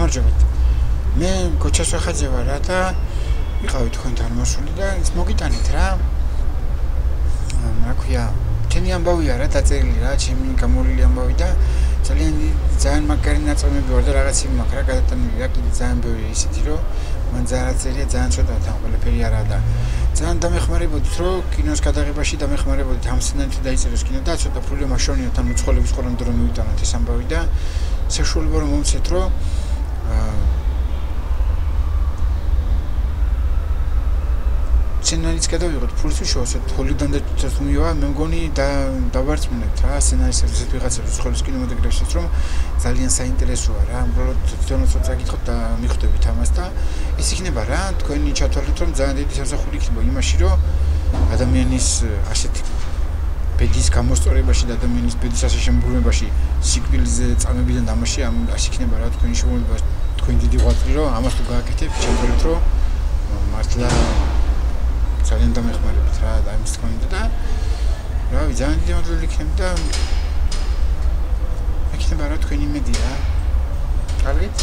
გამარჯობათ. მე გოჩას ვახაძე ვარ რა და ვიყავი თქვენთან მოსული და ის მოგიტანეთ რა. რა ქვია, ჩემი ამბავია რა დაწერილი რა, ჩემი გამორილი ამბავი და ძალიან მაგარი ნაწარმოები ვარ და რაღაცები მაქვს რა გადატანილი რა, კიდე ძალიან ბევრი ისეთი რომ მან ძალიან წერია, ძალიან ცოტა თან ყველაფერი არა და ძალიან დამეხმარებოდით რომ კინოს გადაღებაში დამეხმარებოდით ამ სცენარით დაიწეროს კინო და ცოტა ფული მაშონიოთ ამ მოწყობილების ყველამ დრო მივიტანოთ ეს ამბავი და საშუალება რომ მომცეთ რომ სცენარის გადავიღოთ ფულს შევასეთ ჰოლიდან და თვითმივა მე მგონი დავარწმუნებთ რა სცენარისტებს ესეთ ვიღაცებს ხოლმე კინემატოგრაფისტებს რომ ძალიან საინტერესოა რა უბრალოდ თვითონაც წაგითხოთ და მიხვდებით ამას და ის იქნება რა თქვენი ჩათვალეთ რომ ძალიან დიდი სამსახური იქნება იმაში რომ ადამიანის ასეთი ბედის გამოსწორებაში და ადამიანის ბედის ასე შემოგვიმებაში სიკვდილზე წამებიდან ამაში ასე იქნება რა თქვენი შემოგვიმება თქვენი დიდი ღვაწლი რომ ამას თუ გააკეთებთ ჩათვალეთ რომ მართლა ძალიან დამეხმარებით რა და იმის თქვენდა და რა ძალიან დიდი მადლობა იქნება და იქნება რა თქვენი იმედი რა. კარგით?